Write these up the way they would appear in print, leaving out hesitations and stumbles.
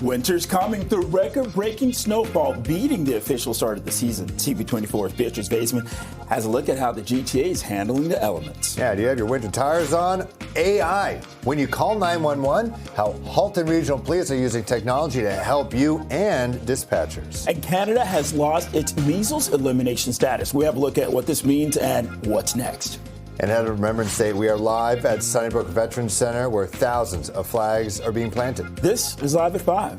Winter's coming. The record-breaking snowfall beating the official start of the season. CP24's Beatrice Baseman has a look at how the GTA is handling the elements. Yeah, do you have your winter tires on? AI. When you call 911, how Halton Regional Police are using technology to help you and dispatchers. And Canada has lost its measles elimination status. We have a look at what this means and what's next. And at Remembrance Day, we are live at Sunnybrook Veterans Center, where thousands of flags are being planted. This is Live at 5.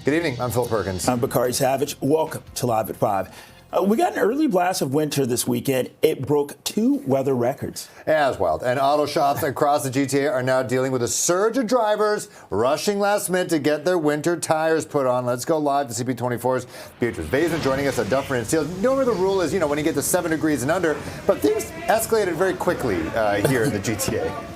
Good evening. I'm Phil Perkins. I'm Bakari Savage. Welcome to Live at 5. We got an early blast of winter this weekend. It broke 2 weather records. Yeah, it's wild. And auto shops across the GTA are now dealing with a surge of drivers rushing last minute to get their winter tires put on. Let's go live to CP24's Beatrice Baseman joining us at Dufferin and Steele. Normally the rule is, when you get to 7 degrees and under, but things escalated very quickly here in the GTA.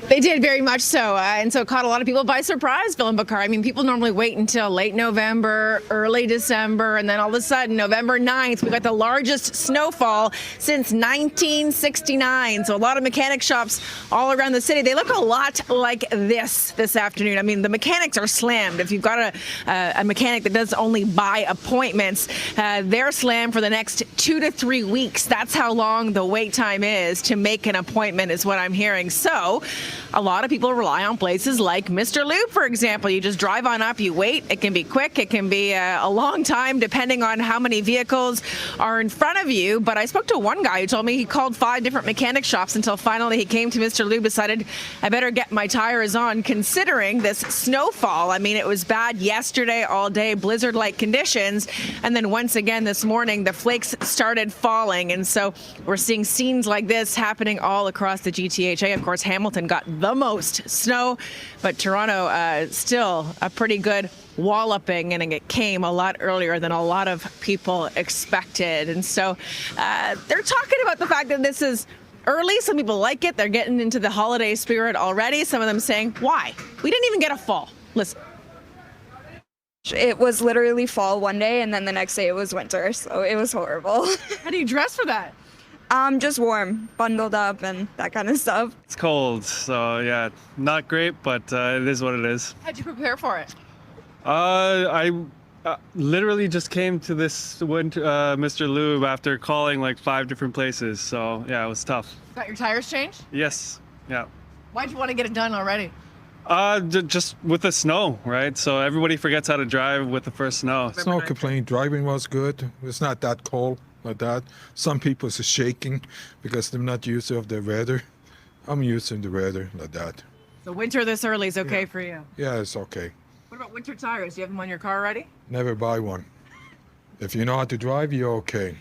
They did very much so, and so it caught a lot of people by surprise, Bill and Bakar. I mean, people normally wait until late November, early December, and then all of a sudden, November 9th, we got the largest snowfall since 1969. So a lot of mechanic shops all around the city, they look a lot like this afternoon. I mean, the mechanics are slammed. If you've got a mechanic that does only buy appointments, they're slammed for the next 2 to 3 weeks. That's how long the wait time is to make an appointment, is what I'm hearing. So a lot of people rely on places like Mr. Lube, for example. You just drive on up, you wait. It can be quick. It can be a long time, depending on how many vehicles are in front of you. But I spoke to one guy who told me he called 5 different mechanic shops until finally he came to Mr. Lube, decided I better get my tires on, considering this snowfall. I mean, it was bad yesterday all day, blizzard-like conditions. And then once again this morning, the flakes started falling. And so we're seeing scenes like this happening all across the GTHA. Of course, Hamilton got the most snow, but Toronto still a pretty good walloping, and it came a lot earlier than a lot of people expected. And so they're talking about the fact that this is early. Some people like it. They're getting into the holiday spirit already. Some of them saying, why? We didn't even get a fall. Listen. It was literally fall one day, and then the next day it was winter, so it was horrible. How do you dress for that? Just warm, bundled up, and that kind of stuff. It's cold, so yeah, not great, but it is what it is. How'd you prepare for it? I literally just came to this Mr. Lube after calling like 5 different places, so yeah, it was tough. Got your tires changed? Yes, yeah. Why'd you want to get it done already? Just with the snow, right? So everybody forgets how to drive with the first snow. It's no complaint. Driving was good. It's not that cold like that. Some people are shaking because they're not used to the weather. I'm used to the weather like that. So winter this early is okay for you? Yeah, it's okay. What about winter tires? Do you have them on your car already? Never buy one. If you know how to drive, you're okay.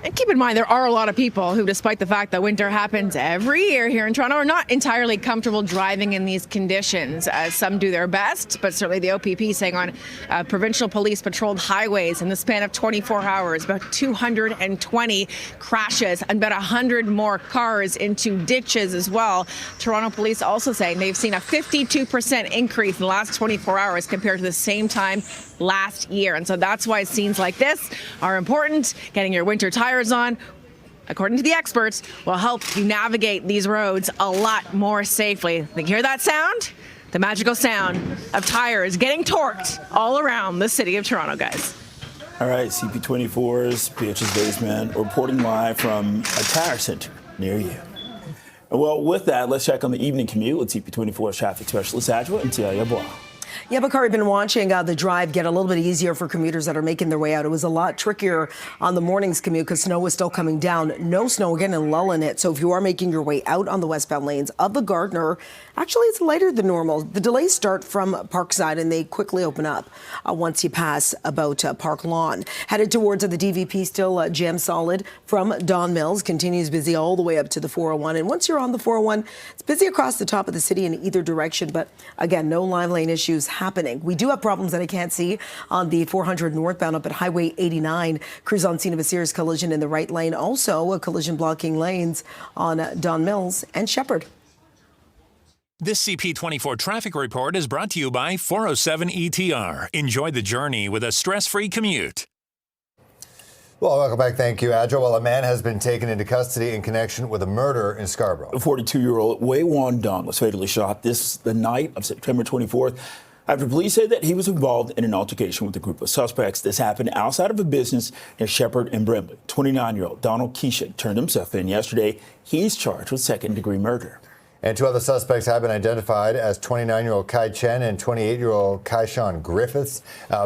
And keep in mind, there are a lot of people who, despite the fact that winter happens every year here in Toronto, are not entirely comfortable driving in these conditions. Some do their best, but certainly the OPP saying on provincial police patrolled highways in the span of 24 hours, about 220 crashes and about 100 more cars into ditches as well. Toronto police also saying they've seen a 52% increase in the last 24 hours compared to the same time last year. And so that's why scenes like this are important. Getting your winter tires on, according to the experts, will help you navigate these roads a lot more safely. You hear that sound? The magical sound of tires getting torqued all around the city of Toronto, guys. All right, CP24's Beatrice Baseman reporting live from a tire center near you. Well, with that, let's check on the evening commute with CP24's traffic specialist Adjoa and Tia Yabois. Yeah, Bakari, been watching the drive get a little bit easier for commuters that are making their way out. It was a lot trickier on the morning's commute because snow was still coming down. No snow again and lull in it. So if you are making your way out on the westbound lanes of the Gardner, actually it's lighter than normal. The delays start from Parkside and they quickly open up once you pass about Park Lawn. Headed towards the DVP, still jam solid from Don Mills. Continues busy all the way up to the 401. And once you're on the 401, it's busy across the top of the city in either direction. But again, no live lane issues happening. We do have problems that I can't see on the 400 northbound up at Highway 89. Crews on scene of a serious collision in the right lane. Also a collision blocking lanes on Don Mills and Shepherd. This CP24 traffic report is brought to you by 407 ETR. Enjoy the journey with a stress-free commute. Well, welcome back. Thank you, Adjo. Well, a man has been taken into custody in connection with a murder in Scarborough. 42-year-old Wei Wan Dong was fatally shot the night of September 24th after police said that he was involved in an altercation with a group of suspects. This happened outside of a business near Shepherd and Brimley. 29-year-old Donald Keisha turned himself in yesterday. He's charged with second-degree murder. And 2 other suspects have been identified as 29-year-old Kai Chen and 28-year-old Kai Sean Griffiths.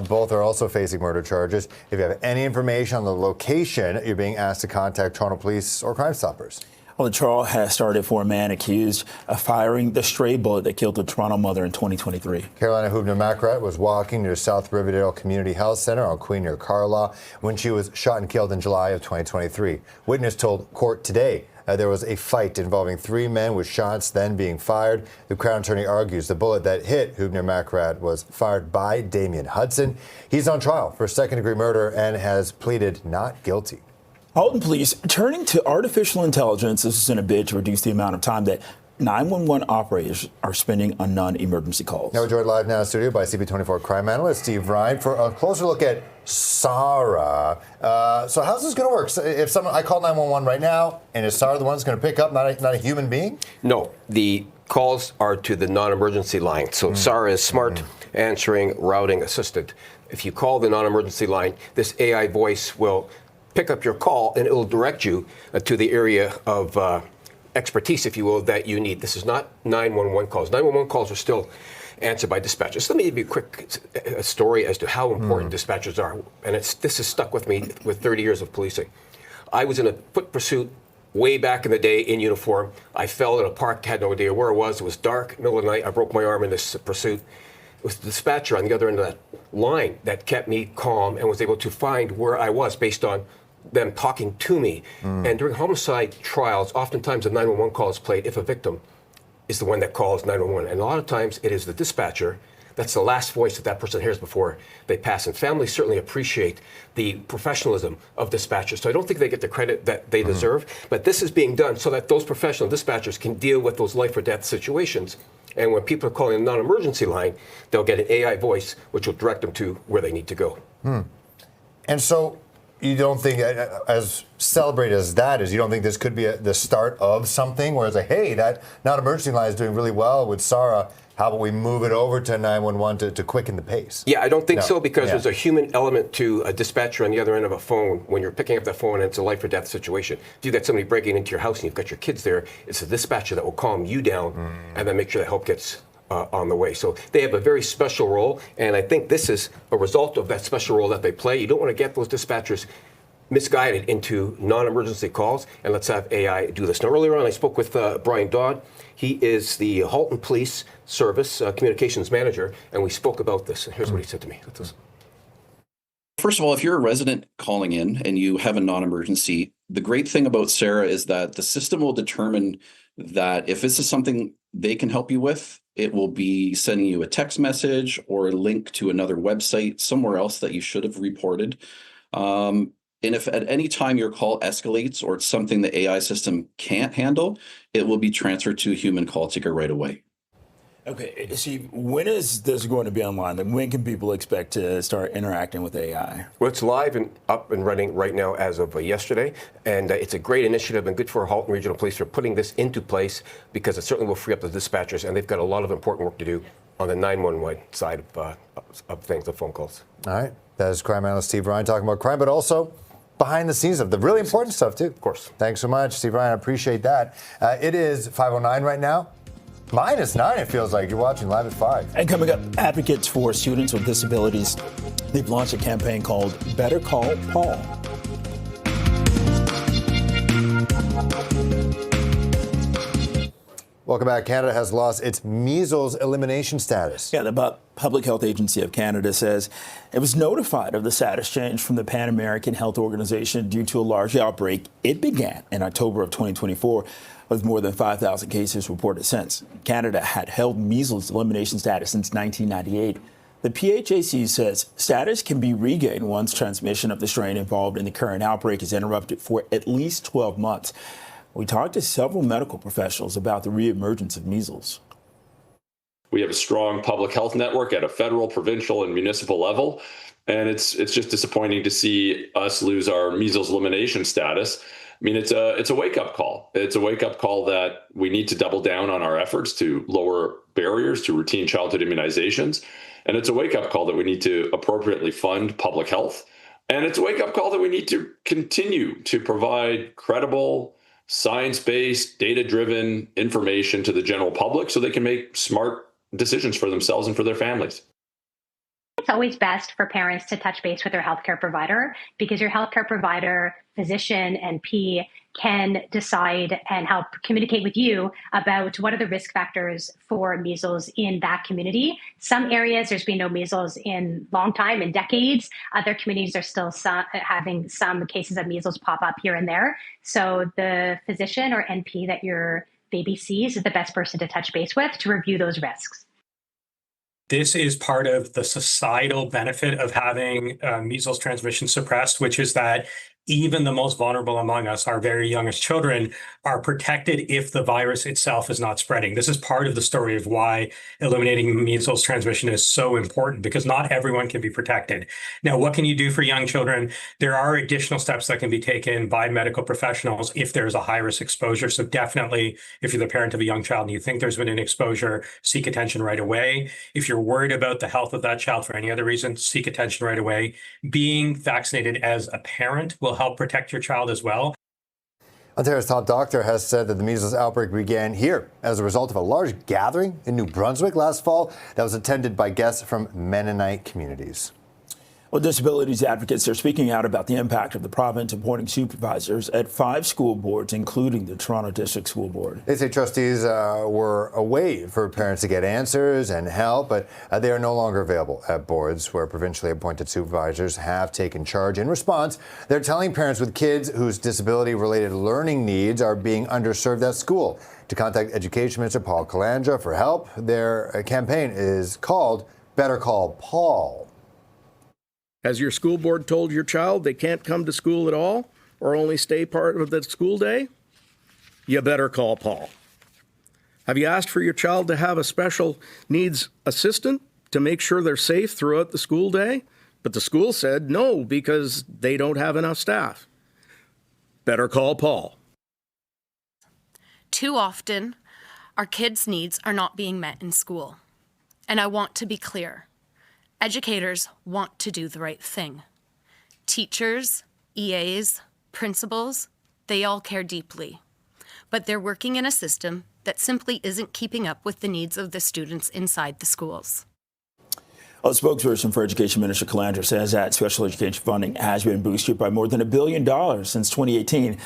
Both are also facing murder charges. If you have any information on the location, you're being asked to contact Toronto Police or Crime Stoppers. Well, the trial has started for a man accused of firing the stray bullet that killed a Toronto mother in 2023. Carolina Hubner-Macrat was walking near South Riverdale Community Health Center on Queen near Carlaw when she was shot and killed in July of 2023. Witness told court today there was a fight involving 3 men with shots then being fired. The Crown Attorney argues the bullet that hit Hubner-Macrat was fired by Damien Hudson. He's on trial for second-degree murder and has pleaded not guilty. Halton Police turning to artificial intelligence. This is in a bid to reduce the amount of time that 911 operators are spending on non-emergency calls. Now we're joined live now in studio by CP24 crime analyst Steve Ryan for a closer look at Sarah. So how's this going to work? So if I call 911 right now, and is Sarah the one that's going to pick up, not a human being? No, the calls are to the non-emergency line. So Sarah is smart, answering, routing assistant. If you call the non-emergency line, this AI voice will pick up your call and it will direct you to the area of expertise, if you will, that you need. This is not 911 calls. 911 calls are still answered by dispatchers. Let me give you a quick story as to how important dispatchers are. And this has stuck with me with 30 years of policing. I was in a foot pursuit way back in the day in uniform. I fell in a park, had no idea where it was. It was dark, middle of the night. I broke my arm in this pursuit. It was the dispatcher on the other end of that line that kept me calm and was able to find where I was based on them talking to me. And during homicide trials, oftentimes the 911 call is played if a victim is the one that calls 911. And a lot of times it is the dispatcher. That's the last voice that person hears before they pass. And families certainly appreciate the professionalism of dispatchers. So I don't think they get the credit that they deserve. But this is being done so that those professional dispatchers can deal with those life or death situations. And when people are calling a non-emergency line, they'll get an AI voice, which will direct them to where they need to go. And so you don't think, as celebrated as that is, you don't think this could be the start of something where it's like, hey, that non-emergency line is doing really well with Sarah. How about we move it over to 911 to quicken the pace? Yeah, I don't think so, because there's a human element to a dispatcher on the other end of a phone when you're picking up that phone and it's a life or death situation. If you've got somebody breaking into your house and you've got your kids there, it's a dispatcher that will calm you down and then make sure that help gets on the way. So they have a very special role, and I think this is a result of that special role that they play. You don't want to get those dispatchers misguided into non-emergency calls, and let's have AI do this. Now, earlier on, I spoke with Brian Dodd. He is the Halton Police Service Communications Manager, and we spoke about this. Here's what he said to me. Let's listen. First of all, if you're a resident calling in and you have a non-emergency, the great thing about Sarah is that the system will determine that if this is something they can help you with, it will be sending you a text message or a link to another website somewhere else that you should have reported. And if at any time your call escalates or it's something the AI system can't handle, it will be transferred to a human call taker right away. Okay, Steve, when is this going to be online? Like, when can people expect to start interacting with AI? Well, it's live and up and running right now as of yesterday, and it's a great initiative and good for Halton Regional Police for putting this into place, because it certainly will free up the dispatchers, and they've got a lot of important work to do on the 911 side of things, of phone calls. All right, that is crime analyst Steve Ryan talking about crime, but also behind the scenes of the really important stuff too. Of course. Thanks so much, Steve Ryan. I appreciate that. It is 5:09 right now. -9, it feels like. You're watching Live at 5. And coming up, advocates for students with disabilities, they've launched a campaign called Better Call Paul. Welcome back. Canada has lost its measles elimination status. Yeah, the Public Health Agency of Canada says it was notified of the status change from the Pan American Health Organization due to a large outbreak. It began in October of 2024. With more than 5,000 cases reported since. Canada had held measles elimination status since 1998. The PHAC says status can be regained once transmission of the strain involved in the current outbreak is interrupted for at least 12 months. We talked to several medical professionals about the reemergence of measles. We have a strong public health network at a federal, provincial, and municipal level. And it's just disappointing to see us lose our measles elimination status. I mean, it's a wake-up call. It's a wake-up call that we need to double down on our efforts to lower barriers to routine childhood immunizations. And it's a wake-up call that we need to appropriately fund public health. And it's a wake-up call that we need to continue to provide credible, science-based, data-driven information to the general public so they can make smart decisions for themselves and for their families. It's always best for parents to touch base with their healthcare provider, because your healthcare provider, physician, NP can decide and help communicate with you about what are the risk factors for measles in that community. Some areas, there's been no measles in a long time, in decades. Other communities are still having some cases of measles pop up here and there. So the physician or NP that your baby sees is the best person to touch base with to review those risks. This is part of the societal benefit of having measles transmission suppressed, which is that even the most vulnerable among us, our very youngest children, are protected if the virus itself is not spreading. This is part of the story of why eliminating measles transmission is so important, because not everyone can be protected. Now, what can you do for young children? There are additional steps that can be taken by medical professionals if there's a high-risk exposure. So definitely, if you're the parent of a young child and you think there's been an exposure, seek attention right away. If you're worried about the health of that child for any other reason, seek attention right away. Being vaccinated as a parent will help protect your child as well. Ontario's top doctor has said that the measles outbreak began here as a result of a large gathering in New Brunswick last fall that was attended by guests from Mennonite communities. Well, disabilities advocates are speaking out about the impact of the province appointing supervisors at 5 school boards, including the Toronto District School Board. They say trustees were a way for parents to get answers and help, but they are no longer available at boards where provincially appointed supervisors have taken charge. In response, they're telling parents with kids whose disability-related learning needs are being underserved at school to contact Education Minister Paul Calandra for help. Their campaign is called Better Call Paul. Has your school board told your child they can't come to school at all or only stay part of the school day? You better call Paul. Have you asked for your child to have a special needs assistant to make sure they're safe throughout the school day? But the school said no because they don't have enough staff. Better call Paul. Too often, our kids' needs are not being met in school. And I want to be clear. Educators want to do the right thing. Teachers, EAs, principals, they all care deeply. But they're working in a system that simply isn't keeping up with the needs of the students inside the schools. A spokesperson for Education Minister Calandra says that special education funding has been boosted by more than $1 billion since 2018,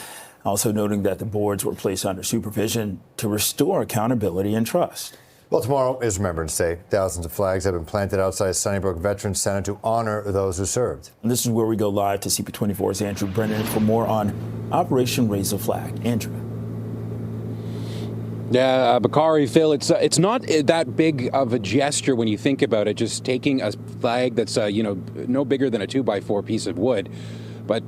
also noting that the boards were placed under supervision to restore accountability and trust. Well, tomorrow is Remembrance Day. Thousands of flags have been planted outside Sunnybrook Veterans Center to honor those who served. And this is where we go live to CP24's Andrew Brennan for more on Operation Raise the Flag. Andrew. Yeah, Bakari, Phil, it's not that big of a gesture when you think about it, just taking a flag that's, no bigger than a 2x4 piece of wood, but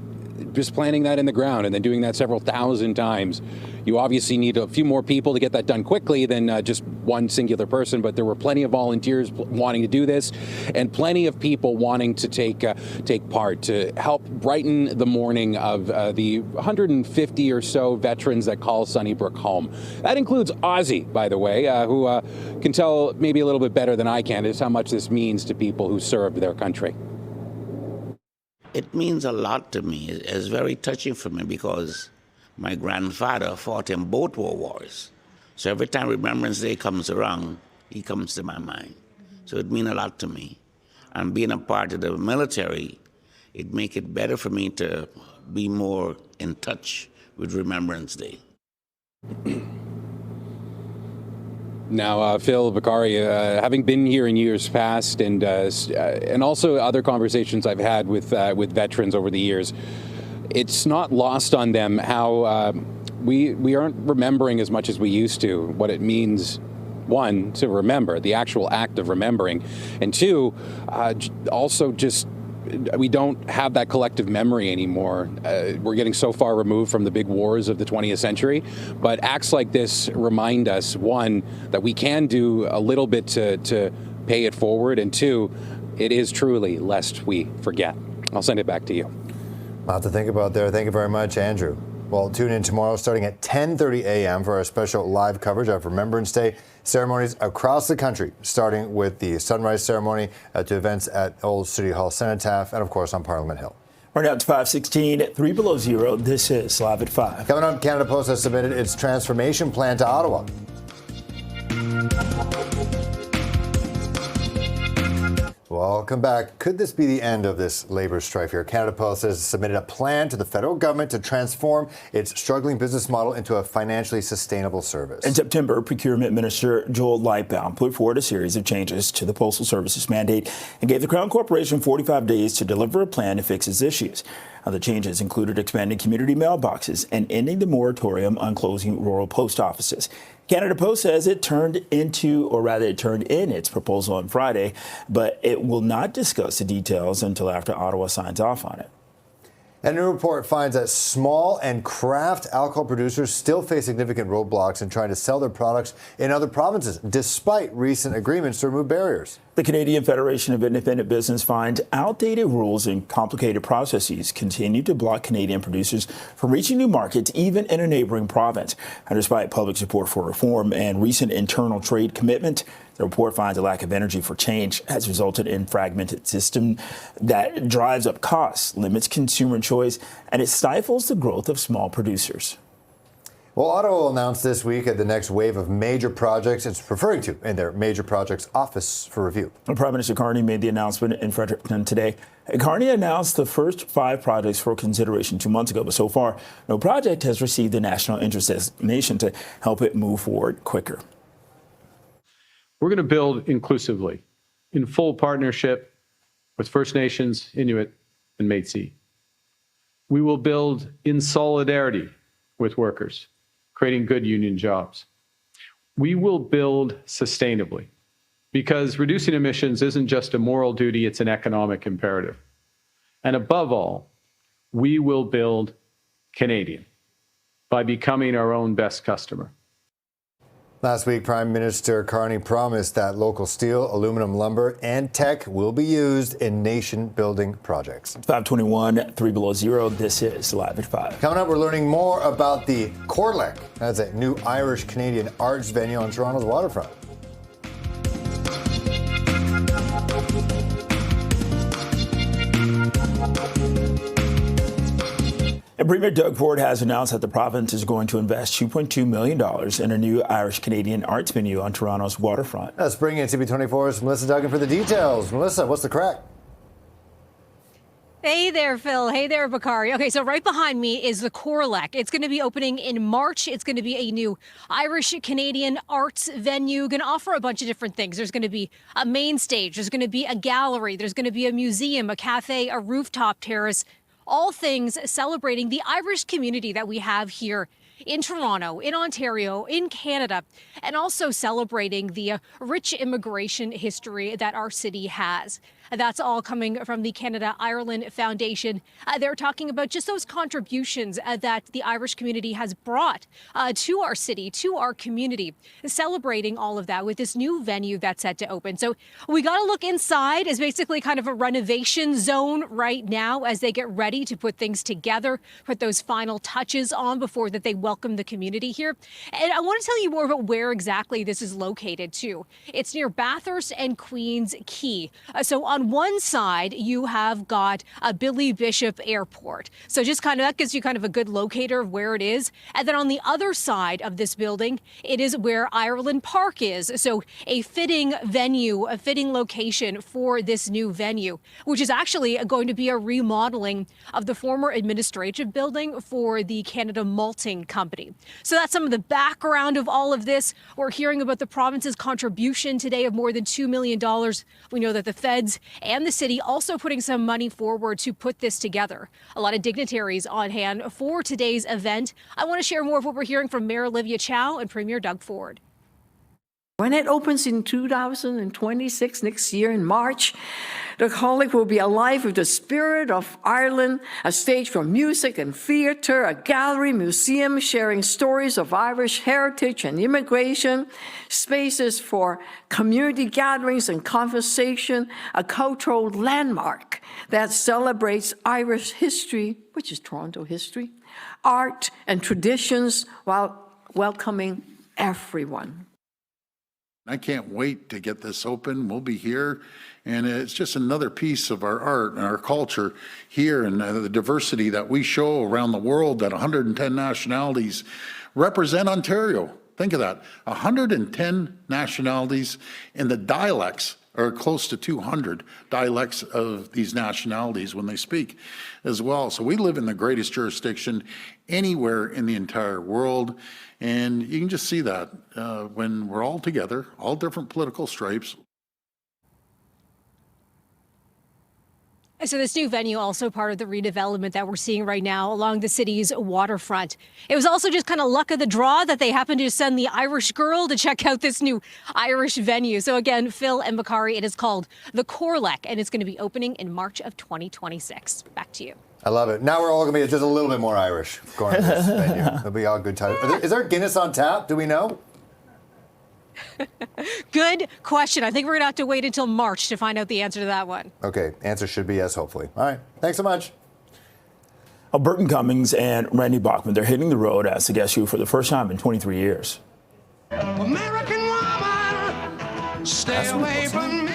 just planting that in the ground and then doing that several thousand times. You obviously need a few more people to get that done quickly than just one singular person, but there were plenty of volunteers wanting to do this and plenty of people wanting to take part to help brighten the morning of the 150 or so veterans that call Sunnybrook home. That includes Ozzy, by the way, who can tell maybe a little bit better than I can just how much this means to people who served their country. It means a lot to me. It's very touching for me because my grandfather fought in both world wars. So every time Remembrance Day comes around, he comes to my mind. So it means a lot to me. And being a part of the military, it makes it better for me to be more in touch with Remembrance Day. Now, Phil, Bakari, having been here in years past and also other conversations I've had with veterans over the years, it's not lost on them how we aren't remembering as much as we used to, what it means, one, to remember, the actual act of remembering, and two, also just we don't have that collective memory anymore. We're getting so far removed from the big wars of the 20th century, but acts like this remind us, one, that we can do a little bit to pay it forward, and two, it is truly lest we forget. I'll send it back to you. A lot to think about there. Thank you very much, Andrew. Well, tune in tomorrow starting at 10:30 a.m. for our special live coverage of Remembrance Day ceremonies across the country, starting with the sunrise ceremony to events at Old City Hall Cenotaph and, of course, on Parliament Hill. Right now it's 5:16, 3 below zero. This is Live at 5. Coming up, Canada Post has submitted its transformation plan to Ottawa. Welcome back. Could this be the end of this labor strife here? Canada Post has submitted a plan to the federal government to transform its struggling business model into a financially sustainable service. In September, Procurement Minister Joel Lightbound put forward a series of changes to the Postal Service's mandate and gave the Crown Corporation 45 days to deliver a plan to fix its issues. The changes included expanding community mailboxes and ending the moratorium on closing rural post offices. Canada Post says it turned in its proposal on Friday, but it will not discuss the details until after Ottawa signs off on it. A new report finds that small and craft alcohol producers still face significant roadblocks in trying to sell their products in other provinces, despite recent agreements to remove barriers. The Canadian Federation of Independent Business finds outdated rules and complicated processes continue to block Canadian producers from reaching new markets, even in a neighboring province. And despite public support for reform and recent internal trade commitment, the report finds a lack of energy for change has resulted in a fragmented system that drives up costs, limits consumer choice, and it stifles the growth of small producers. Well, Ottawa will announce this week the next wave of major projects it's referring to in their Major Projects Office for review. Prime Minister Carney made the announcement in Fredericton today. Carney announced the first 5 projects for consideration 2 months ago, but so far, no project has received the national interest designation to help it move forward quicker. We're going to build inclusively, in full partnership with First Nations, Inuit, and Métis. We will build in solidarity with workers, creating good union jobs. We will build sustainably, because reducing emissions isn't just a moral duty, it's an economic imperative. And above all, we will build Canadian by becoming our own best customer. Last week, Prime Minister Carney promised that local steel, aluminum, lumber, and tech will be used in nation-building projects. 5:21, 3 below zero. This is Live at 5. Coming up, we're learning more about the Corlec. That's a new Irish-Canadian arts venue on Toronto's waterfront. And Premier Doug Ford has announced that the province is going to invest $2.2 million in a new Irish-Canadian arts venue on Toronto's waterfront. Let's bring in CP24's Melissa Duggan for the details. Melissa, what's the crack? Hey there, Phil. Hey there, Bakari. Okay, so right behind me is the Corlec. It's going to be opening in March. It's going to be a new Irish-Canadian arts venue, going to offer a bunch of different things. There's going to be a main stage. There's going to be a gallery. There's going to be a museum, a cafe, a rooftop terrace. All things celebrating the Irish community that we have here in Toronto, in Ontario, in Canada, and also celebrating the rich immigration history that our city has. That's all coming from the Canada-Ireland Foundation. They're talking about just those contributions that the Irish community has brought to our city, to our community, celebrating all of that with this new venue that's set to open. So we got to look inside as basically kind of a renovation zone right now as they get ready to put things together, put those final touches on before that they welcome the community here. And I want to tell you more about where exactly this is located too. It's near Bathurst and Queens Quay. So on one side, you have got a Billy Bishop Airport. So just kind of that gives you kind of a good locator of where it is. And then on the other side of this building, it is where Ireland Park is. So a fitting venue, a fitting location for this new venue, which is actually going to be a remodeling of the former administrative building for the Canada Malting Company. So that's some of the background of all of this. We're hearing about the province's contribution today of more than $2 million. We know that the feds and the city also putting some money forward to put this together. A lot of dignitaries on hand for today's event. I want to share more of what we're hearing from Mayor Olivia Chow and Premier Doug Ford. When it opens in 2026, next year in March, the College will be alive with the spirit of Ireland, a stage for music and theatre, a gallery, museum sharing stories of Irish heritage and immigration, spaces for community gatherings and conversation, a cultural landmark that celebrates Irish history, which is Toronto history, art and traditions, while welcoming everyone. I can't wait to get this open. We'll be here, and it's just another piece of our art and our culture here, and the diversity that we show around the world, that 110 nationalities represent Ontario. Think of that, 110 nationalities, and the dialects are close to 200 dialects of these nationalities when they speak as well. So we live in the greatest jurisdiction anywhere in the entire world. And you can just see that when we're all together, all different political stripes. So this new venue also part of the redevelopment that we're seeing right now along the city's waterfront. It was also just kind of luck of the draw that they happened to send the Irish girl to check out this new Irish venue. So again, Phil and Bakari, it is called the Corlec, and it's going to be opening in March of 2026. Back to you. I love it. Now we're all going to be just a little bit more Irish going to this venue. It'll be all good times. Is there Guinness on tap? Do we know? Good question. I think we're going to have to wait until March to find out the answer to that one. Okay. Answer should be yes, hopefully. All right. Thanks so much. Burton Cummings and Randy Bachman, they're hitting the road as a guest shoe for the first time in 23 years. American woman, stay away from me.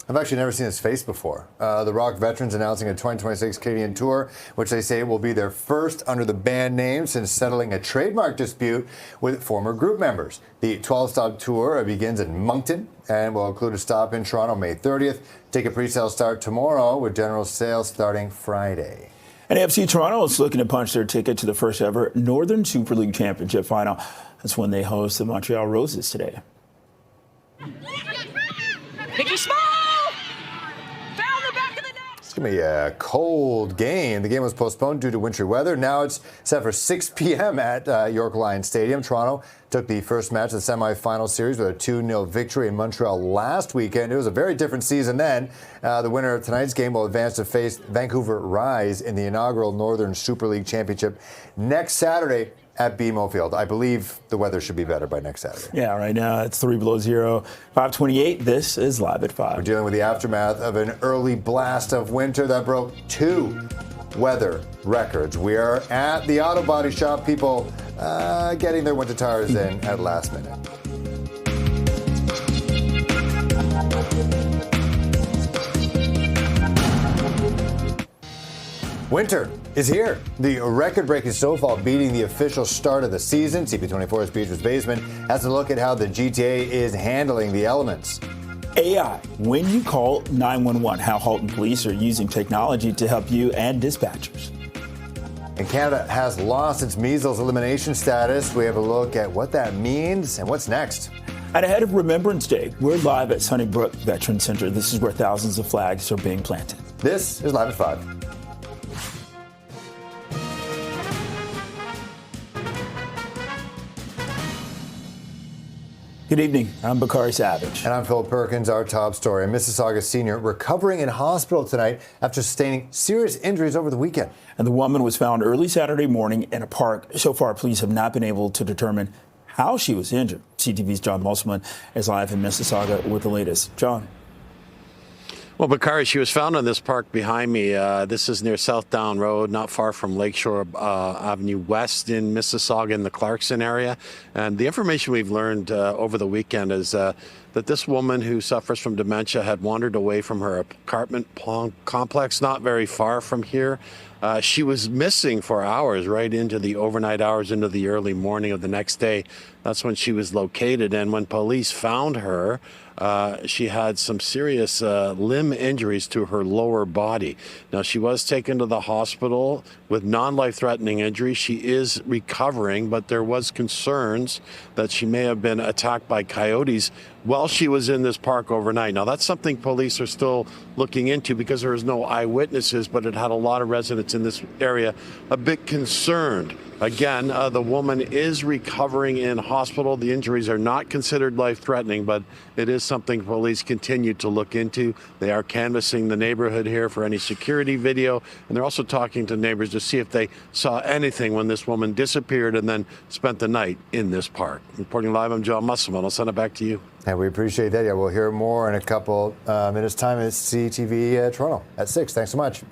I've actually never seen his face before. The Rock veterans announcing a 2026 Canadian tour, which they say will be their first under the band name since settling a trademark dispute with former group members. The 12-stop tour begins in Moncton and will include a stop in Toronto May 30th. Ticket pre-sale start tomorrow with general sales starting Friday. And AFC Toronto is looking to punch their ticket to the first ever Northern Super League Championship final. That's when they host the Montreal Roses today. Mickey Small! It's going to be a cold game. The game was postponed due to wintry weather. Now it's set for 6 p.m. at York Lions Stadium. Toronto took the first match of the semifinal series with a 2-0 victory in Montreal last weekend. It was a very different season then. The winner of tonight's game will advance to face Vancouver Rise in the inaugural Northern Super League Championship next Saturday at BMO Field. I believe the weather should be better by next Saturday. Yeah, right now it's 3 below zero, 528. This is Live at 5. We're dealing with the aftermath of an early blast of winter that broke 2 weather records. We are at the auto body shop. People getting their winter tires in at last minute. Winter is here. The record-breaking snowfall beating the official start of the season. CP24's Beatrice Basement has a look at how the GTA is handling the elements. AI, when you call 911, how Halton Police are using technology to help you and dispatchers. And Canada has lost its measles elimination status. We have a look at what that means and what's next. And ahead of Remembrance Day, we're live at Sunnybrook Veterans Center. This is where thousands of flags are being planted. This is Live at 5. Good evening. I'm Bakari Savage. And I'm Phil Perkins. Our top story. A Mississauga senior recovering in hospital tonight after sustaining serious injuries over the weekend. And the woman was found early Saturday morning in a park. So far, police have not been able to determine how she was injured. CTV's John Musselman is live in Mississauga with the latest. John. Well, Bakari, she was found on this park behind me. This is near South Down Road, not far from Lakeshore Avenue West in Mississauga in the Clarkson area. And the information we've learned over the weekend is that this woman who suffers from dementia had wandered away from her apartment complex not very far from here. She was missing for hours, right into the overnight hours, into the early morning of the next day. That's when she was located. And when police found her, she had some serious limb injuries to her lower body. Now, she was taken to the hospital with non-life-threatening injuries. She is recovering, but there was concerns that she may have been attacked by coyotes while she was in this park overnight. Now, that's something police are still looking into because there is no eyewitnesses, but it had a lot of residents in this area a bit concerned. Again, the woman is recovering in hospital. The injuries are not considered life-threatening, but it is something police continue to look into. They are canvassing the neighborhood here for any security video, and they're also talking to neighbors to see if they saw anything when this woman disappeared and then spent the night in this park. Reporting live, I'm John Musselman. I'll send it back to you. And we appreciate that. Yeah, we'll hear more in a couple minutes' time at CTV Toronto at 6. Thanks so much.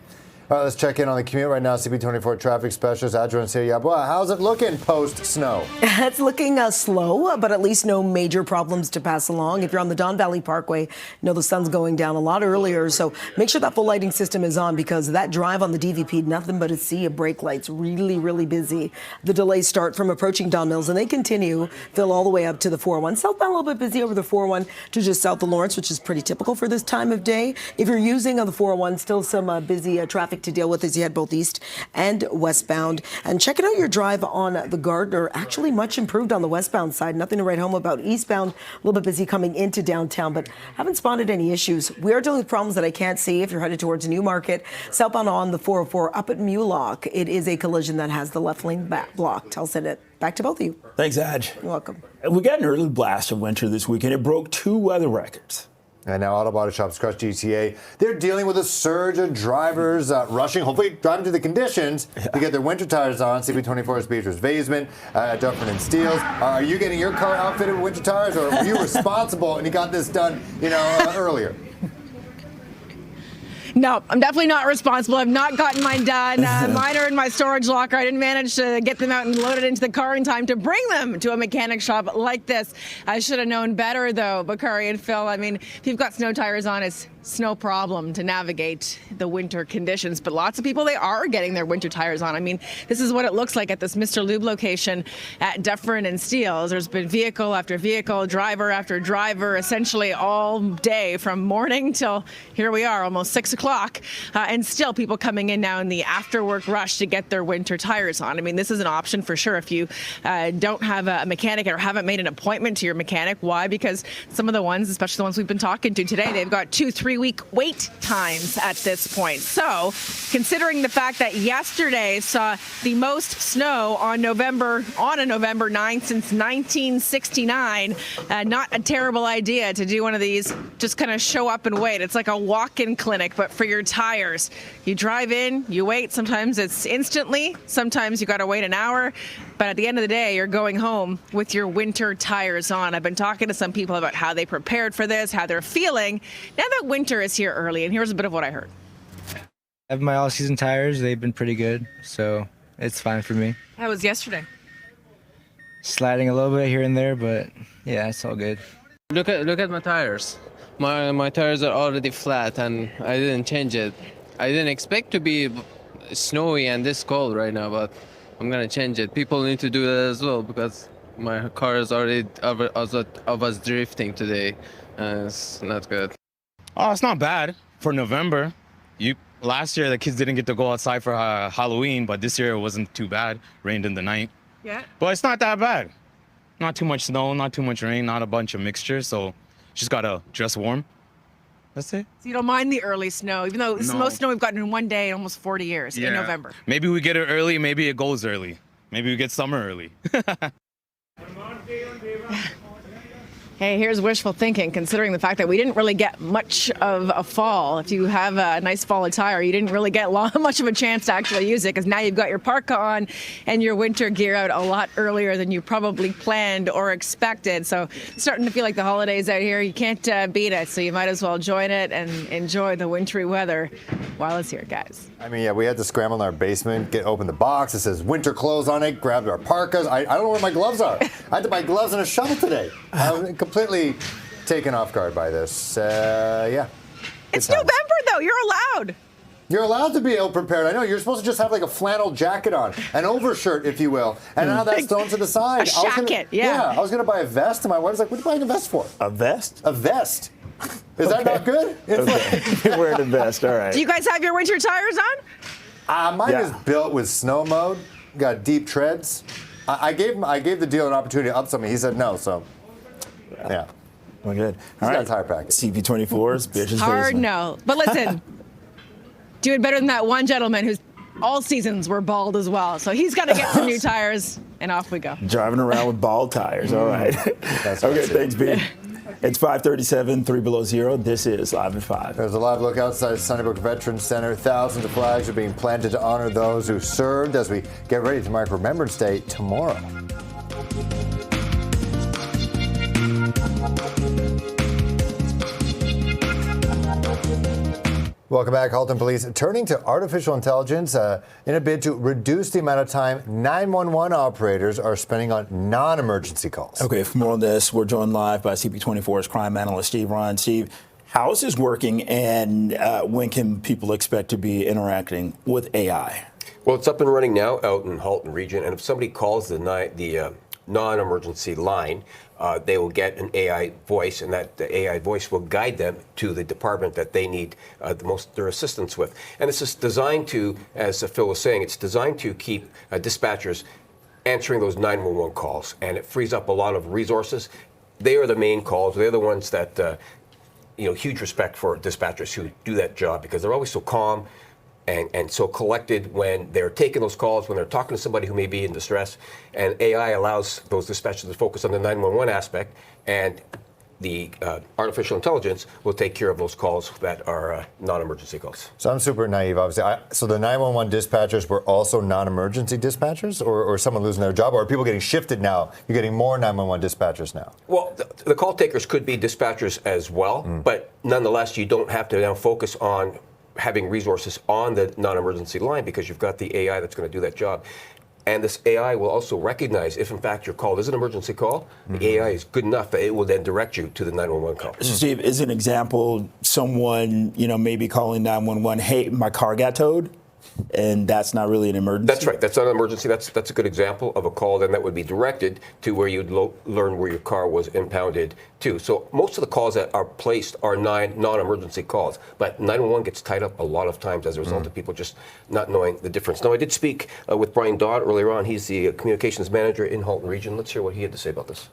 All right, let's check in on the commute right now. CP24 traffic specialist Adjoa Nsiri-Yeboah. How's it looking post-snow? It's looking slow, but at least no major problems to pass along. If you're on the Don Valley Parkway, you know the sun's going down a lot earlier, so make sure that full lighting system is on because that drive on the DVP, nothing but a sea of brake lights, really, really busy. The delays start from approaching Don Mills, and they continue, fill all the way up to the 401. Southbound a little bit busy over the 401 to just south of Lawrence, which is pretty typical for this time of day. If you're using on the 401, still some busy traffic to deal with as you head both east and westbound. And checking out your drive on the Gardner, actually much improved on the westbound side. Nothing to write home about. Eastbound, a little bit busy coming into downtown, but haven't spotted any issues. We are dealing with problems that I can't see if you're headed towards Newmarket. Southbound on the 404 up at Mulock, it is a collision that has the left lane blocked. I'll send it back to both of you. Thanks, Adj. You're welcome. We got an early blast of winter this weekend. It broke 2 weather records. And now auto body shops across GTA, they're dealing with a surge of drivers rushing, hopefully driving to the conditions to get their winter tires on. CP24's Beatrice Vaisman, Dufferin and Steeles. Are you getting your car outfitted with winter tires, or were you responsible and you got this done, earlier? No, I'm definitely not responsible. I've not gotten mine done. Mine are in my storage locker. I didn't manage to get them out and load it into the car in time to bring them to a mechanic shop like this. I should have known better, though, Bakari and Phil. I mean, if you've got snow tires on, it's no problem to navigate the winter conditions. But lots of people, they are getting their winter tires on. I mean, this is what it looks like at this Mr. Lube location at Dufferin and Steeles. There's been vehicle after vehicle, driver after driver, essentially all day from morning till here we are, almost 6 o'clock. And still people coming in now in the after work rush to get their winter tires on. I mean, this is an option for sure if you don't have a mechanic or haven't made an appointment to your mechanic. Why? Because some of the ones, especially the ones we've been talking to today, they've got 2-3 week wait times at this point. So considering the fact that yesterday saw the most snow on a November 9th since 1969, not a terrible idea to do one of these, just kind of show up and wait. It's like a walk-in clinic, but for your tires. You drive in, you wait. Sometimes it's instantly, sometimes you got to wait an hour, but at the end of the day, you're going home with your winter tires on. I've been talking to some people about how they prepared for this, how they're feeling now that winter is here early, and here's a bit of what I heard. I have my all-season tires. They've been pretty good, so it's fine for me. How was yesterday? Sliding a little bit here and there, but yeah, it's all good. Look at my tires. My tires are already flat, and I didn't change it. I didn't expect to be snowy and this cold right now, but I'm gonna change it. People need to do that as well because my car is already of us drifting today. It's not good. Oh, it's not bad for November. Last year the kids didn't get to go outside for Halloween, but this year it wasn't too bad. Rained in the night. Yeah. But it's not that bad. Not too much snow, not too much rain, not a bunch of mixture. So just gotta dress warm. That's it. So you don't mind the early snow, even though it's the most snow we've gotten in one day in almost 40 years in November. Maybe we get it early, maybe it goes early. Maybe we get summer early. Hey, here's wishful thinking, considering the fact that we didn't really get much of a fall. If you have a nice fall attire, you didn't really get much of a chance to actually use it because now you've got your parka on and your winter gear out a lot earlier than you probably planned or expected. So starting to feel like the holidays out here, you can't beat it. So you might as well join it and enjoy the wintry weather while it's here, guys. I mean, yeah, we had to scramble in our basement, open the box. It says winter clothes on it, grabbed our parkas. I don't know where my gloves are. I had to buy gloves and a shovel today. I was completely taken off guard by this. Yeah. It's November, though. You're allowed. You're allowed to be ill-prepared. I know. You're supposed to just have like a flannel jacket on, an overshirt, if you will. And now that's thrown to the side. A jacket, yeah. I was going to buy a vest, and my wife's like, what are you buying a vest for? A vest? A vest. Is that not good? Okay. You're wearing a vest. All right. Do you guys have your winter tires on? Mine is built with snow mode. Got deep treads. I gave the dealer an opportunity to up something. He said no, so yeah. Well, good. All right. Entire package. CP24's bitches. Hard no. But listen, doing better than that one gentleman who's all seasons were bald as well. So he's got to get some new tires, and off we go. Driving around with bald tires. All right. Okay, thanks, B. It's 5:37, 3 below zero. This is Live at 5. There's a live look outside Sunnybrook Veterans Center. Thousands of flags are being planted to honor those who served as we get ready to mark Remembrance Day tomorrow. Welcome back. Halton Police turning to artificial intelligence in a bid to reduce the amount of time 911 operators are spending on non-emergency calls. Okay, for more on this, we're joined live by CP24's crime analyst, Steve Ryan. Steve, how is this working, and when can people expect to be interacting with AI? Well, it's up and running now out in Halton region, and if somebody calls the non-emergency line, they will get an AI voice, and that the AI voice will guide them to the department that they need their assistance with. And this is designed to, as Phil was saying, it's designed to keep dispatchers answering those 911 calls, and it frees up a lot of resources. They are the main calls. They're the ones that, huge respect for dispatchers who do that job, because they're always so calm and so collected when they're taking those calls, when they're talking to somebody who may be in distress. And AI allows those dispatchers to focus on the 911 aspect, and the artificial intelligence will take care of those calls that are non-emergency calls. So I'm super naive, obviously. So the 911 dispatchers were also non-emergency dispatchers, or someone losing their job, or are people getting shifted now? You're getting more 911 dispatchers now. Well, the call takers could be dispatchers as well, but nonetheless, you don't have to now focus on having resources on the non-emergency line, because you've got the AI that's going to do that job. And this AI will also recognize if, in fact, your call is an emergency call. The AI is good enough that it will then direct you to the 911 call. So, Steve, is an example someone, maybe calling 911, hey, my car got towed? And that's not really an emergency? That's right. That's not an emergency. That's a good example of a call then that would be directed to where you'd learn where your car was impounded to. So most of the calls that are placed are non-emergency calls, but 911 gets tied up a lot of times as a result of people just not knowing the difference. Now, I did speak with Brian Dodd earlier on. He's the communications manager in Halton Region. Let's hear what he had to say about this.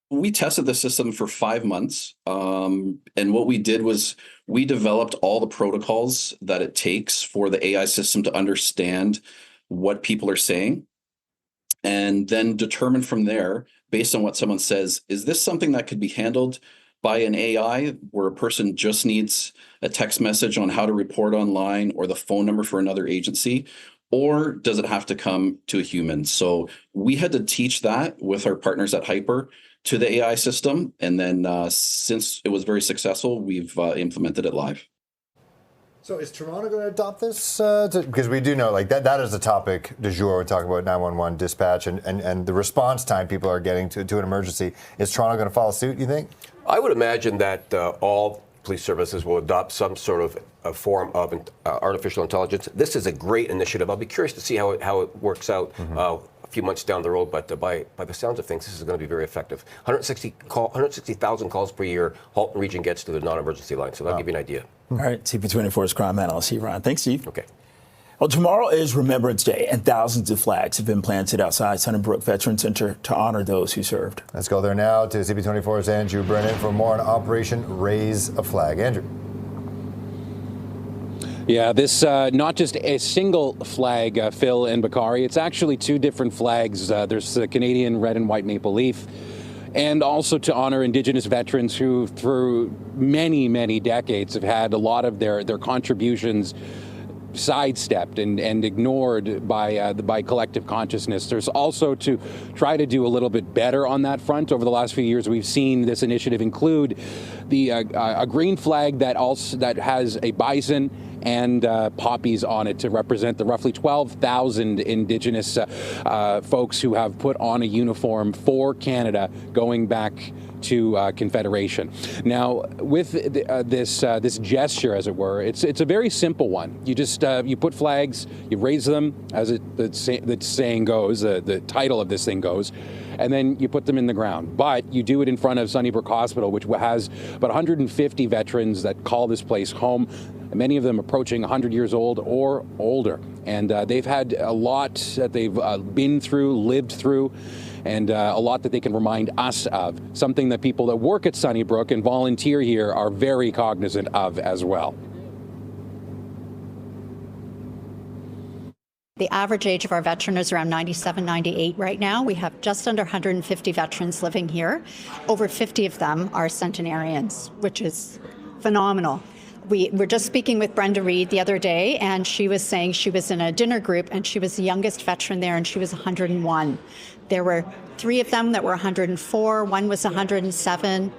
We tested the system for 5 months, and what we did was we developed all the protocols that it takes for the AI system to understand what people are saying, and then determine from there, based on what someone says, is this something that could be handled by an AI, where a person just needs a text message on how to report online or the phone number for another agency, or does it have to come to a human? So we had to teach that with our partners at Hyper to the AI system, and then since it was very successful, we've implemented it live. So is Toronto going to adopt this? Because we do know that is the topic du jour. We're talking about 911 dispatch and the response time people are getting to an emergency. Is Toronto going to follow suit, you think? I would imagine that all police services will adopt some sort of a form of artificial intelligence. This is a great initiative. I'll be curious to see how it works out a few months down the road, but by the sounds of things, this is going to be very effective. 160,000 calls per year Halton Region gets to the non-emergency line, so that'll give you an idea. All right, CP24's crime analyst, Steve Ryan. Thanks, Steve. Okay. Well, tomorrow is Remembrance Day, and thousands of flags have been planted outside Sunnybrook Veterans Center to honor those who served. Let's go there now to CP24's Andrew Brennan for more on Operation Raise a Flag. Andrew. Yeah, this not just a single flag, Phil and Bakari. It's actually two different flags. There's the Canadian red and white maple leaf, and also to honor Indigenous veterans who, through many, many decades, have had a lot of their contributions sidestepped and ignored by collective consciousness. There's also to try to do a little bit better on that front. Over the last few years, we've seen this initiative include a green flag that has a bison and poppies on it to represent the roughly 12,000 Indigenous folks who have put on a uniform for Canada going back to Confederation. Now, with this gesture, as it were, it's a very simple one. You just you put flags, you raise them, as the saying goes, the title of this thing goes, and then you put them in the ground. But you do it in front of Sunnybrook Hospital, which has about 150 veterans that call this place home. Many of them approaching 100 years old or older. And they've had a lot that they've been through, lived through, and a lot that they can remind us of. Something that people that work at Sunnybrook and volunteer here are very cognizant of as well. The average age of our veteran is around 97, 98 right now. We have just under 150 veterans living here. Over 50 of them are centenarians, which is phenomenal. We were just speaking with Brenda Reed the other day, and she was saying she was in a dinner group, and she was the youngest veteran there, and she was 101. There were 3 of them that were 104, one was 107.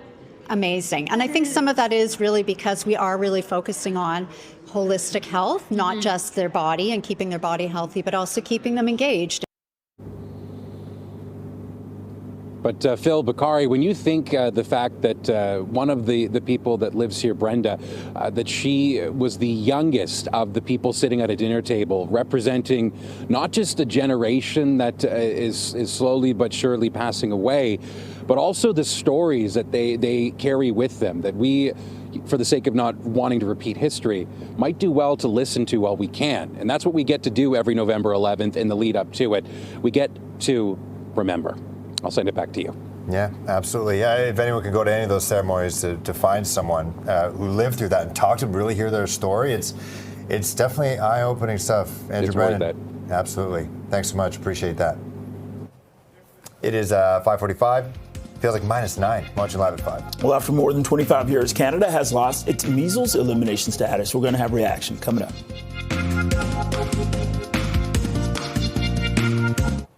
Amazing. And I think some of that is really because we are really focusing on holistic health, not just their body and keeping their body healthy, but also keeping them engaged. But Phil, Bakari, when you think the fact that one of the people that lives here, Brenda, that she was the youngest of the people sitting at a dinner table, representing not just a generation that is slowly but surely passing away, but also the stories that they carry with them, that we, for the sake of not wanting to repeat history, might do well to listen to while we can. And that's what we get to do every November 11th in the lead up to it. We get to remember. I'll send it back to you. Yeah, absolutely. Yeah, if anyone can go to any of those ceremonies to find someone who lived through that and talk to them, really hear their story, it's definitely eye-opening stuff. Andrew Brennan, absolutely. Thanks so much. Appreciate that. It is 5:45. Feels like -9. Watching live at 5. Well, after more than 25 years, Canada has lost its measles elimination status. We're going to have reaction coming up.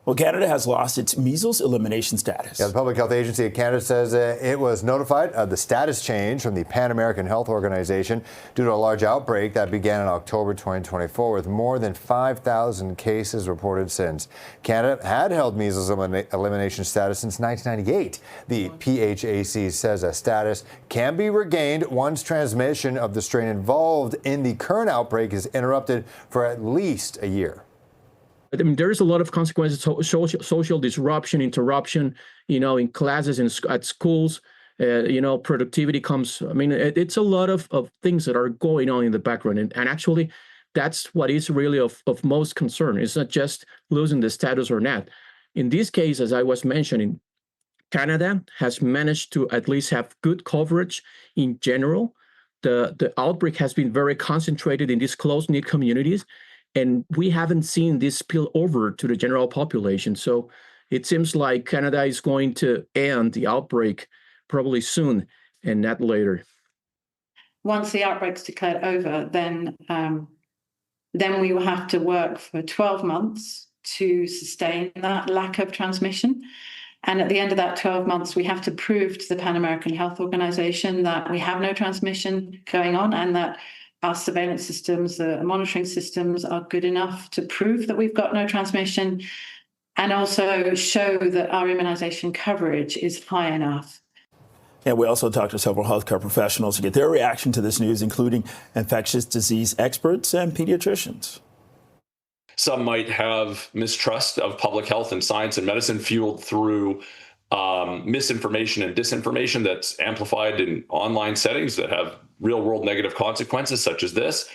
Well, Canada has lost its measles elimination status. Yeah, the Public Health Agency of Canada says it was notified of the status change from the Pan American Health Organization due to a large outbreak that began in October 2024, with more than 5,000 cases reported since. Canada had held measles elimination status since 1998. The PHAC says a status can be regained once transmission of the strain involved in the current outbreak is interrupted for at least a year. I mean, there's a lot of consequences, social disruption, interruption, in classes and at schools, productivity comes. I mean, it's a lot of things that are going on in the background. And actually, that's what is really of most concern. It's not just losing the status or not. In this case, as I was mentioning, Canada has managed to at least have good coverage in general. The outbreak has been very concentrated in these close-knit communities. And we haven't seen this spill over to the general population. So it seems like Canada is going to end the outbreak probably soon and not later. Once the outbreak's declared over, then we will have to work for 12 months to sustain that lack of transmission. And at the end of that 12 months, we have to prove to the Pan American Health Organization that we have no transmission going on and that our surveillance systems, the monitoring systems are good enough to prove that we've got no transmission and also show that our immunization coverage is high enough. And we also talked to several healthcare professionals to get their reaction to this news, including infectious disease experts and pediatricians. Some might have mistrust of public health and science and medicine fueled through misinformation and disinformation that's amplified in online settings that have real-world negative consequences, such as this.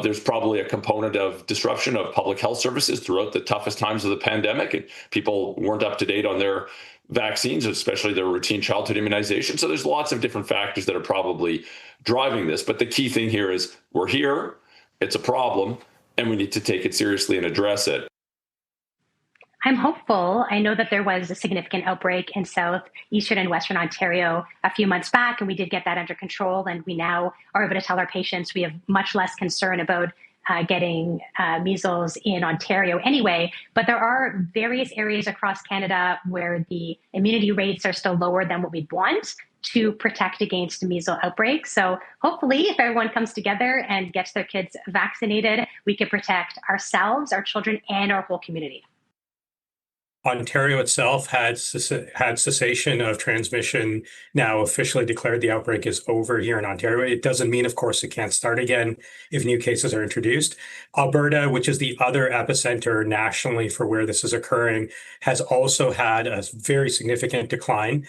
There's probably a component of disruption of public health services throughout the toughest times of the pandemic, and people weren't up to date on their vaccines, especially their routine childhood immunization. So there's lots of different factors that are probably driving this. But the key thing here is we're here, it's a problem, and we need to take it seriously and address it. I'm hopeful. I know that there was a significant outbreak in South, Eastern, and Western Ontario a few months back, and we did get that under control. And we now are able to tell our patients we have much less concern about getting measles in Ontario anyway. But there are various areas across Canada where the immunity rates are still lower than what we'd want to protect against measles outbreaks. So hopefully, if everyone comes together and gets their kids vaccinated, we can protect ourselves, our children, and our whole community. Ontario itself had cessation of transmission now officially declared. The outbreak is over here in Ontario. It doesn't mean, of course, it can't start again if new cases are introduced. Alberta, which is the other epicenter nationally for where this is occurring, has also had a very significant decline.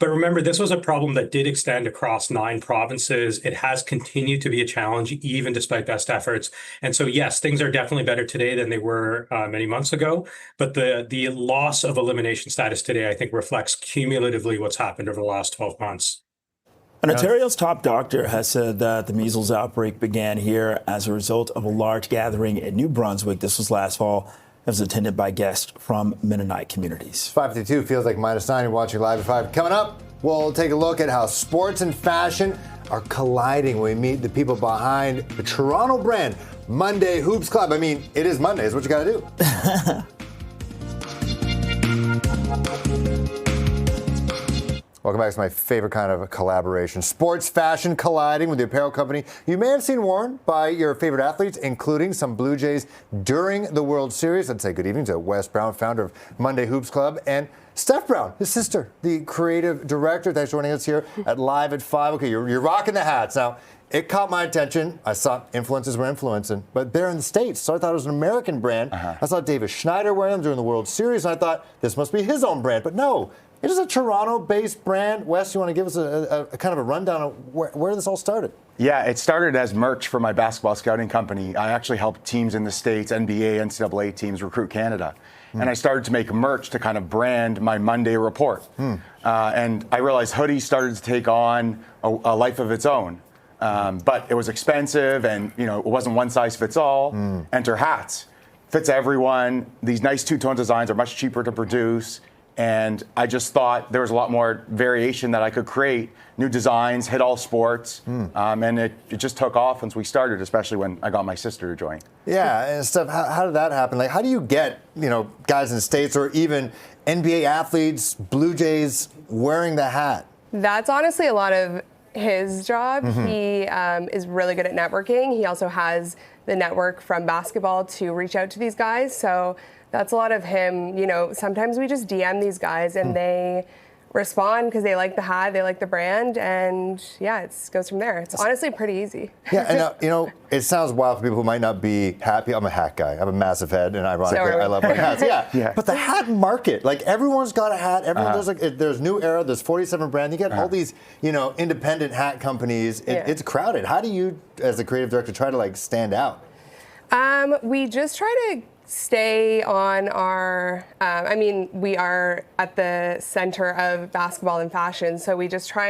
But remember, this was a problem that did extend across 9 provinces. It has continued to be a challenge, even despite best efforts. And so, yes, things are definitely better today than they were many months ago. But the loss of elimination status today, I think, reflects cumulatively what's happened over the last 12 months. And Ontario's top doctor has said that the measles outbreak began here as a result of a large gathering in New Brunswick. This was last fall. It was attended by guests from Mennonite communities. 5:52 feels like -9. You're watching Live at 5. Coming up, we'll take a look at how sports and fashion are colliding when we meet the people behind the Toronto brand Monday Hoops Club. I mean, it is Monday. Is what you got to do. Welcome back to my favorite kind of collaboration. Sports fashion colliding with the apparel company you may have seen worn by your favorite athletes, including some Blue Jays during the World Series. I'd say good evening to Wes Brown, founder of Monday Hoops Club, and Steph Brown, his sister, the creative director. Thanks for joining us here at Live at 5. Okay, you're rocking the hats. Now, it caught my attention. I saw influencers were influencing, but they're in the States, so I thought it was an American brand. I saw David Schneider wearing them during the World Series, and I thought this must be his own brand, but no. It is a Toronto-based brand. Wes, you want to give us a kind of a rundown of where this all started? Yeah, it started as merch for my basketball scouting company. I actually helped teams in the States, NBA, NCAA teams recruit Canada. And I started to make merch to kind of brand my Monday report. And I realized hoodies started to take on a life of its own. But it was expensive and, it wasn't one size fits all. Enter hats. Fits everyone. These nice two-tone designs are much cheaper to produce. And I just thought there was a lot more variation that I could create, new designs, hit all sports. And it just took off once we started, especially when I got my sister to join. Yeah, and Steph, how did that happen? Like, how do you get, guys in the States or even NBA athletes, Blue Jays, wearing the hat? That's honestly a lot of his job. He is really good at networking. He also has the network from basketball to reach out to these guys. So that's a lot of him. Sometimes we just DM these guys and they respond because they like the hat, they like the brand, and yeah, it goes from there. It's honestly pretty easy. Yeah, and it sounds wild for people who might not be happy. I'm a hat guy. I have a massive head, and ironically, I love wearing hats. Yeah. But the hat market, like everyone's got a hat. Everyone does. There's New Era. There's 47 brand. You get all these, independent hat companies. It's crowded. How do you, as a creative director, try to stand out? We just try to stay on our, we are at the center of basketball and fashion, so we just try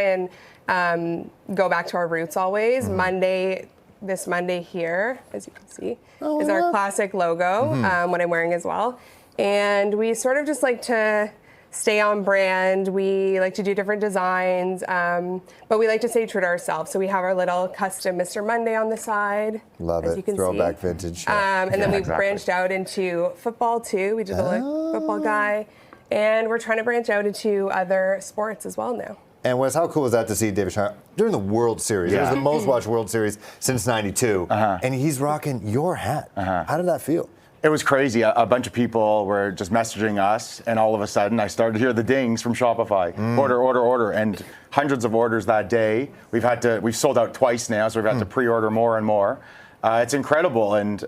and go back to our roots always. This Monday here, as you can see, is our classic logo, what I'm wearing as well. And we sort of just like to stay on brand. We like to do different designs, but we like to stay true to ourselves. So we have our little custom Mr. Monday on the side. Love as it. you can Throwback see. vintage. And then we branched out into football too. We did the football guy. And we're trying to branch out into other sports as well now. And Wes, how cool is that to see David Schneider during the World Series? It was the most watched World Series since '92. And he's rocking your hat. How did that feel? It was crazy. A bunch of people were just messaging us, and all of a sudden I started to hear the dings from Shopify. Order, and hundreds of orders that day. We've sold out twice now, so we've had to pre-order more and more. It's incredible, and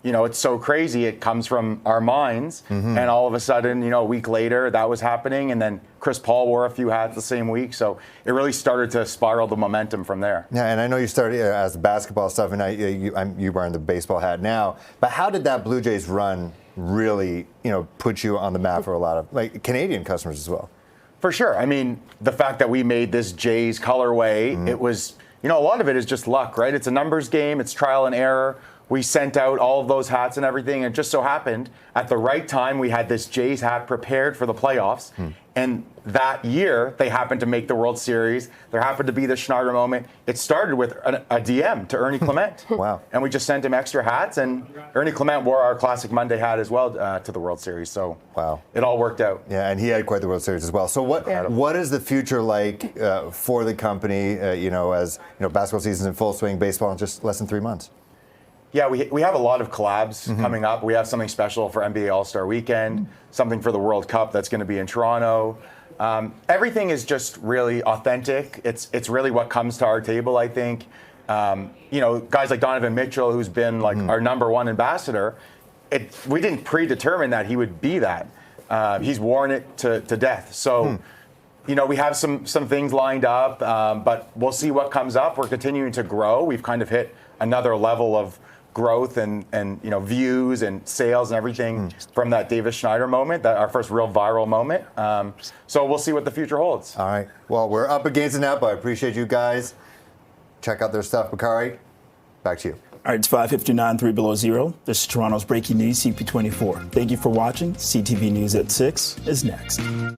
it's so crazy. It comes from our minds, and all of a sudden, a week later, that was happening, and then Chris Paul wore a few hats the same week, so it really started to spiral the momentum from there. Yeah, and I know you started as basketball stuff, and you're wearing the baseball hat now, but how did that Blue Jays run really, put you on the map for a lot of Canadian customers as well? For sure. I mean, the fact that we made this Jays colorway, it was, a lot of it is just luck, right? It's a numbers game, it's trial and error. We sent out all of those hats and everything, and it just so happened at the right time we had this Jays hat prepared for the playoffs. And that year, they happened to make the World Series. There happened to be the Schneider moment. It started with a DM to Ernie Clement. Wow. And we just sent him extra hats, and Ernie Clement wore our classic Monday hat as well to the World Series. So wow, it all worked out. Yeah, and he had quite the World Series as well. So what is the future like for the company, as basketball season's in full swing, baseball in just less than 3 months? Yeah, we have a lot of collabs coming up. We have something special for NBA All-Star Weekend, something for the World Cup that's going to be in Toronto. Everything is just really authentic. It's really what comes to our table, I think. Guys like Donovan Mitchell, who's been our #1 ambassador, we didn't predetermine that he would be that. He's worn it to death. So we have some things lined up, but we'll see what comes up. We're continuing to grow. We've kind of hit another level of growth and views and sales and everything from that Davis Schneider moment, that our first real viral moment. So we'll see what the future holds. All right. Well, we're up against it now, but I appreciate you guys. Check out their stuff. Bakari, back to you. All right, it's 5:59, 3 below zero. This is Toronto's breaking news, CP24. Thank you for watching. CTV News at 6 is next.